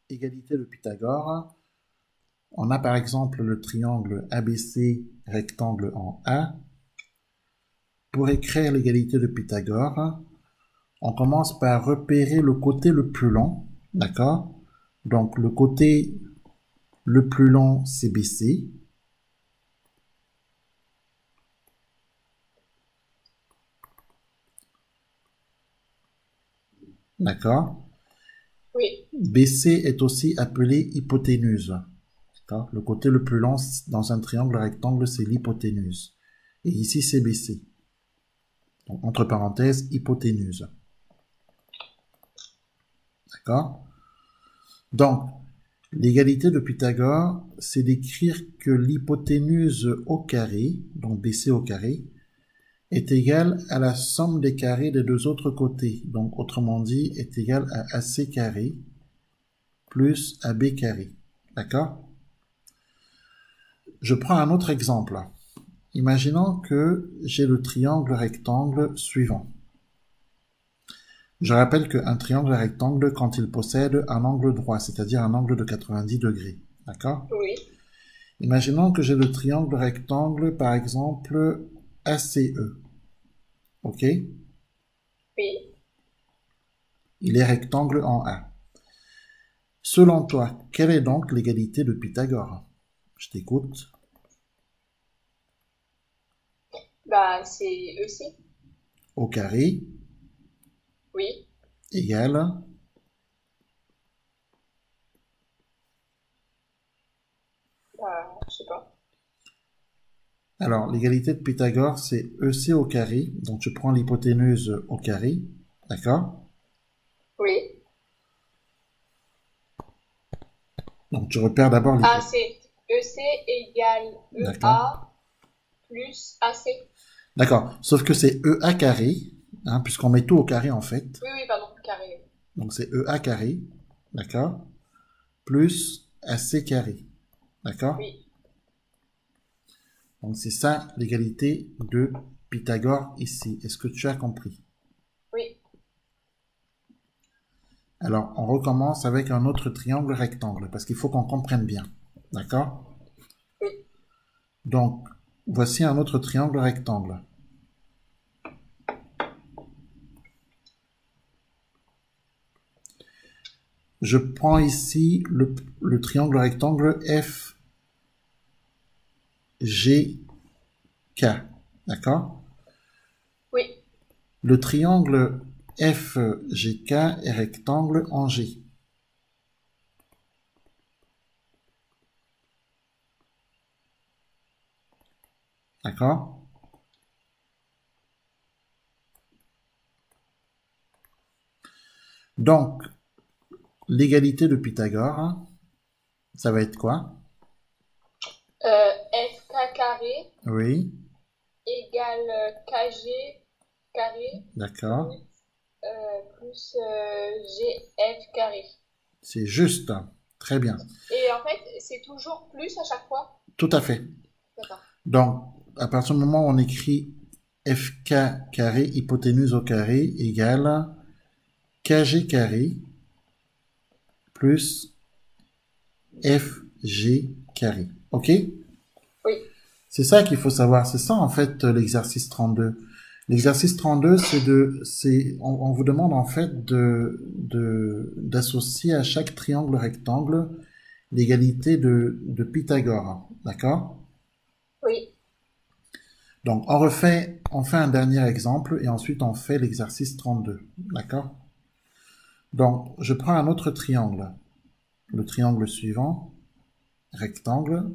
égalité de Pythagore, on a par exemple le triangle ABC rectangle en A. Pour écrire l'égalité de Pythagore, on commence par repérer le côté le plus long, d'accord? Donc le côté le plus long, c'est BC, d'accord? Oui. BC est aussi appelé hypoténuse. Le côté le plus long dans un triangle rectangle, c'est l'hypoténuse. Et ici, c'est BC. Donc, entre parenthèses, hypoténuse. D'accord? Donc, l'égalité de Pythagore, c'est d'écrire que l'hypoténuse au carré, donc BC au carré, est égale à la somme des carrés des deux autres côtés. Donc, autrement dit, est égale à AC carré plus AB carré. D'accord? Je prends un autre exemple. Imaginons que j'ai le triangle rectangle suivant. Je rappelle qu'un triangle rectangle, quand il possède un angle droit, c'est-à-dire un angle de 90 degrés. D'accord? Oui. Imaginons que j'ai le triangle rectangle, par exemple, ACE. OK? Oui. Il est rectangle en A. Selon toi, quelle est donc l'égalité de Pythagore? Je t'écoute. Bah, c'est EC. Au carré Oui. égale. Bah, je sais pas. Alors, l'égalité de Pythagore, c'est EC au carré. Donc, tu prends l'hypoténuse au carré. D'accord? Oui. Donc, tu repères d'abord Ah, l'hypoténuse. c'est EC égale D'accord? EA plus AC. D'accord. Sauf que c'est EA carré, hein, puisqu'on met tout au carré en fait. Oui, oui, pardon, carré. Donc, c'est EA carré. D'accord? Plus AC carré. D'accord? Oui. Donc, c'est ça l'égalité de Pythagore ici. Est-ce que tu as compris? Oui. Alors, on recommence avec un autre triangle rectangle, parce qu'il faut qu'on comprenne bien. D'accord? Oui. Donc, voici un autre triangle rectangle. Je prends ici le triangle rectangle FGK. D'accord? Oui. Le triangle FGK est rectangle en G. D'accord? Donc, l'égalité de Pythagore, hein, ça va être quoi? FK carré Oui, égale KG carré d'accord. plus, GF carré. C'est juste. Très bien. Et en fait, c'est toujours plus à chaque fois. Tout à fait. D'accord. Donc, à partir du moment où on écrit FK carré, hypoténuse au carré, égale KG carré plus FG carré. OK? Oui. C'est ça qu'il faut savoir. C'est ça, en fait, l'exercice 32. L'exercice 32, on vous demande, en fait, d'associer à chaque triangle rectangle l'égalité de Pythagore. D'accord? Oui. Donc, on fait un dernier exemple et ensuite on fait l'exercice 32. D'accord? Donc, je prends un autre triangle. Le triangle suivant, rectangle.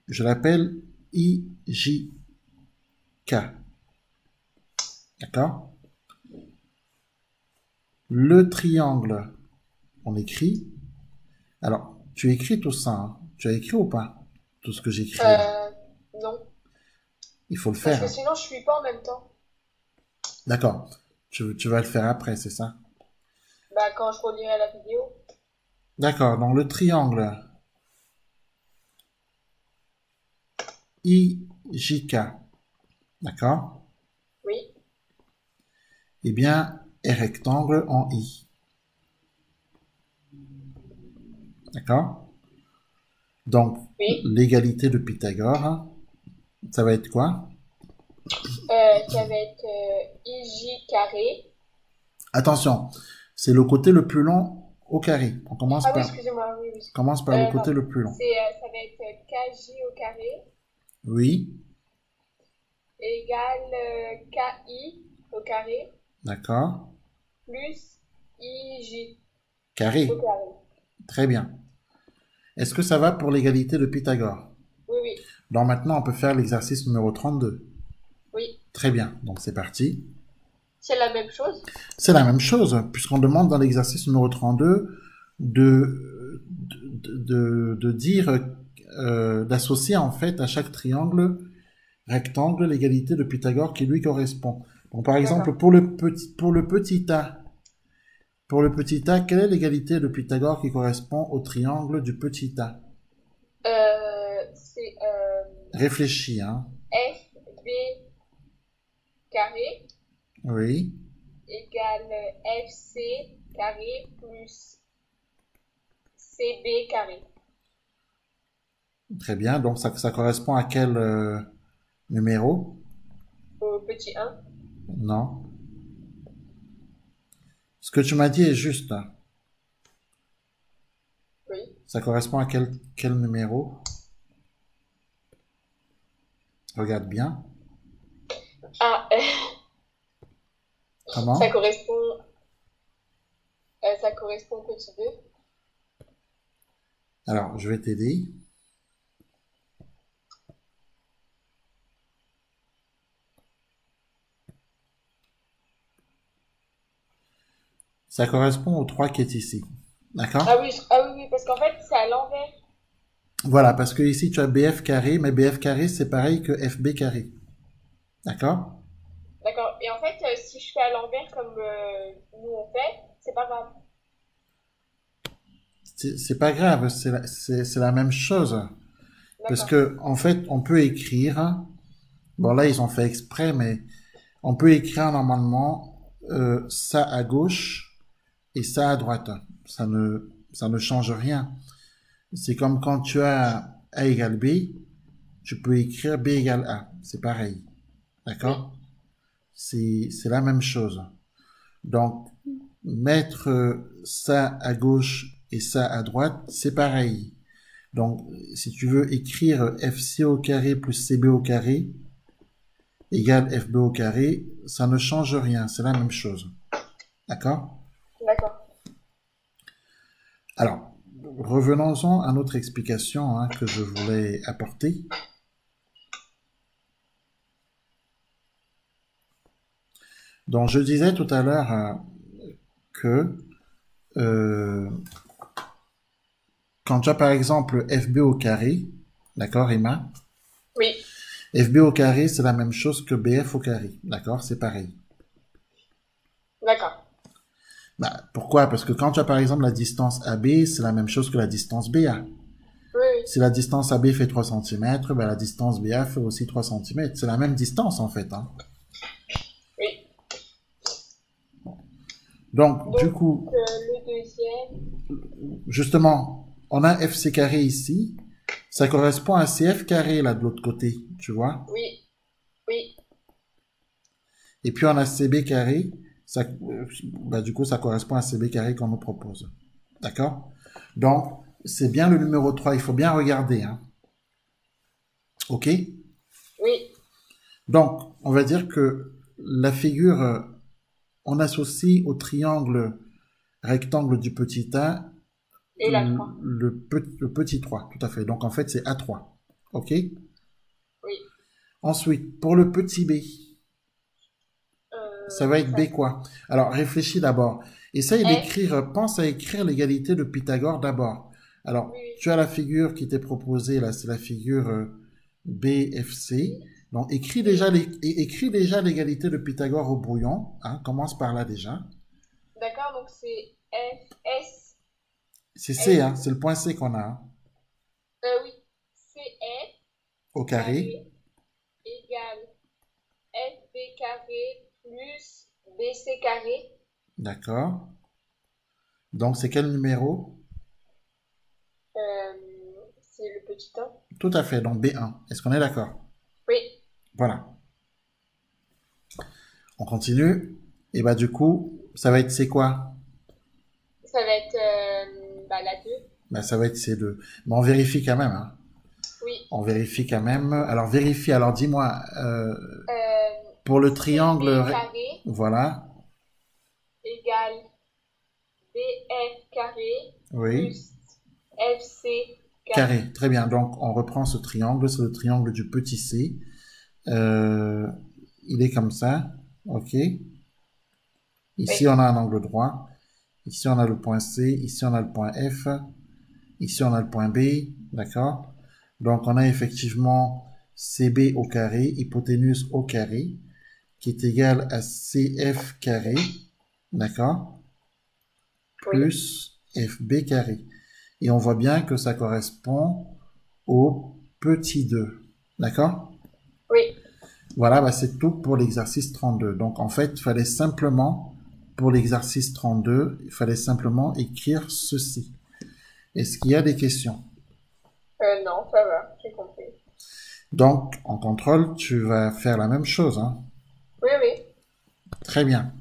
Je l'appelle IJK. D'accord? Le triangle, on écrit. Alors, tu écris tout ça, hein. Tu as écrit ou pas? Tout ce que j'écris là. Euh, non. Il faut le Parce faire, que hein. sinon, je suis pas en même temps. D'accord. Tu vas le faire après, c'est ça? Bah, quand je relirai la vidéo. D'accord. Donc, le triangle IJK. D'accord? Oui. Eh bien, et rectangle en I. D'accord? Donc, Oui. l'égalité de Pythagore, ça va être quoi? Ça va être IJ carré. Attention, c'est le côté le plus long au carré. On Ah oui, excusez-moi, oui, oui. commence par le côté Pardon. le plus long. Ça va être KJ au carré Oui, égale KI au carré d'accord. plus IJ au Carré, carré. très bien. Est-ce que ça va pour l'égalité de Pythagore? Oui, oui, Donc maintenant, on peut faire l'exercice numéro 32. oui. Très bien, donc c'est parti. C'est la même chose. C'est la même chose, puisqu'on demande dans l'exercice numéro 32 de dire, d'associer en fait à chaque triangle rectangle l'égalité de Pythagore qui lui correspond. Donc par exemple, D'accord. pour le petit a, quelle est l'égalité de Pythagore qui correspond au triangle du petit a? C'est Réfléchis, hein. FB carré Oui, égale FC carré plus CB carré. très bien. Donc ça correspond à quel numéro? Au petit 1. Non. Ce que tu m'as dit est juste, hein. Oui. Ça correspond à quel numéro? Regarde bien. Ah, ça Comment? correspond, ça correspond au petit 2. Alors, je vais t'aider. Ça correspond au 3 qui est ici. Ah D'accord? oui, ah oui, oui, parce qu'en fait, c'est à l'envers. Voilà, parce que ici tu as BF carré, mais BF carré c'est pareil que FB carré. D'accord? D'accord. Et en fait, si je fais à l'envers comme nous on fait, c'est pas grave. C'est pas grave, c'est la même chose. Parce D'accord. que, en fait, on peut écrire, bon là ils ont fait exprès, mais on peut écrire normalement ça à gauche et ça à droite. Ça ne change rien. C'est comme quand tu as A égale B, tu peux écrire B égale A. C'est pareil. Oui. D'accord? C'est la même chose. Donc, mettre ça à gauche et ça à droite, c'est pareil. Donc, si tu veux écrire FC au carré plus CB au carré égale FB au carré, ça ne change rien, c'est la même chose. D'accord? D'accord. Alors, revenons-en à notre explication hein, que je voulais apporter. Donc, je disais tout à l'heure que euh, quand tu as par exemple FB au carré, d'accord, Emma? Oui. FB au carré, c'est la même chose que BF au carré, d'accord? C'est pareil. D'accord. Bah, pourquoi? Parce que quand tu as par exemple la distance AB, c'est la même chose que la distance BA. Oui, oui. Si la distance AB fait 3 cm, bah, la distance BA fait aussi 3 cm. C'est la même distance en fait, hein. Oui. Donc, du Donc, coup, le deuxième. justement, on a FC carré ici. Ça correspond à CF carré là de l'autre côté, tu vois. Oui. Oui. Et puis on a CB carré. Ça, bah, du coup, ça correspond à CB carré qu'on nous propose. D'accord? Donc, c'est bien le numéro 3. Il faut bien regarder, hein. OK? Oui. Donc, on va dire que la figure, on associe au triangle rectangle du petit a Et la 3. le petit 3, tout à fait. Donc, en fait, c'est A3. OK? Oui. Ensuite, pour le petit b, ça va être Ça b fait quoi? Alors, réfléchis d'abord. Essaye F. d'écrire, pense à écrire l'égalité de Pythagore d'abord. Alors, Oui. tu as la figure qui t'est proposée, là, c'est la figure BFC. Oui. Donc, Oui. écris déjà l'égalité de Pythagore au brouillon. Hein, commence par là déjà. D'accord, donc c'est F. S. C'est C, S. hein, c'est le point C qu'on a, hein, Oui. CF au carré. carré égale FB carré plus BC carré. D'accord. Donc, c'est quel numéro? C'est le petit 1. Tout à fait, donc B1. Est-ce qu'on est d'accord? Oui, Voilà. On continue. Et bah, du coup, ça va être c'est quoi? ça va être la 2. Bah, ça va être C2. Mais on vérifie quand même, hein. Oui. On vérifie quand même. Alors, vérifie. Alors, dis-moi, pour le triangle, CB carré voilà. égale BF carré Oui. plus FC carré. Carré. Très bien. Donc, on reprend ce triangle. C'est le triangle du petit c. Euh, il est comme ça. OK. Ici, Oui, on a un angle droit. Ici, on a le point C. Ici, on a le point F. Ici, on a le point B. D'accord? Donc, on a effectivement CB au carré, hypoténuse au carré, qui est égal à CF carré. D'accord? oui, Plus FB carré. Et on voit bien que ça correspond au petit 2. D'accord? oui. Voilà, bah c'est tout pour l'exercice 32. Donc en fait, il fallait simplement, pour l'exercice 32, il fallait simplement écrire ceci. Est-ce qu'il y a des questions? Non, ça va, j'ai compris. Donc, en contrôle, tu vas faire la même chose, hein. Oui, oui. Très bien.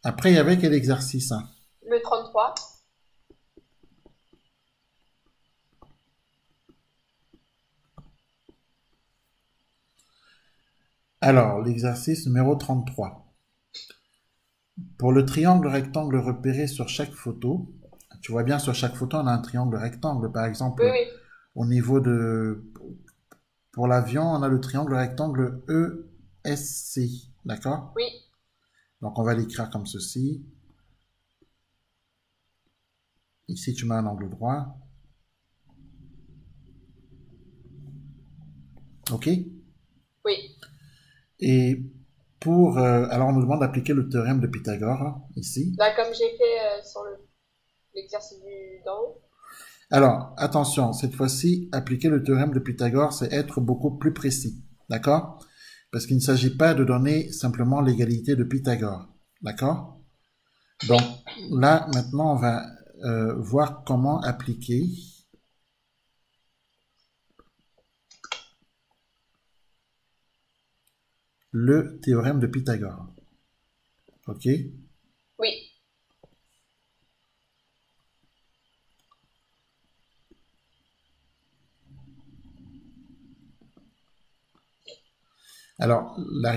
Après, il y avait quel exercice, hein? Le 33. Alors, l'exercice numéro 33. Pour le triangle rectangle repéré sur chaque photo, tu vois bien sur chaque photo, on a un triangle rectangle. Par Oui, exemple, oui, au niveau de... Pour l'avion, on a le triangle rectangle ESC. D'accord? oui. Donc, on va l'écrire comme ceci. Ici, tu mets un angle droit. OK? Oui. Et pour... alors, on nous demande d'appliquer le théorème de Pythagore, hein, ici. Là, comme j'ai fait sur l'exercice du d'en haut. Alors, attention, cette fois-ci, appliquer le théorème de Pythagore, c'est être beaucoup plus précis. D'accord? Parce qu'il ne s'agit pas de donner simplement l'égalité de Pythagore. D'accord? Donc, Oui. là, maintenant, on va voir comment appliquer le théorème de Pythagore. OK? Oui. Alors, la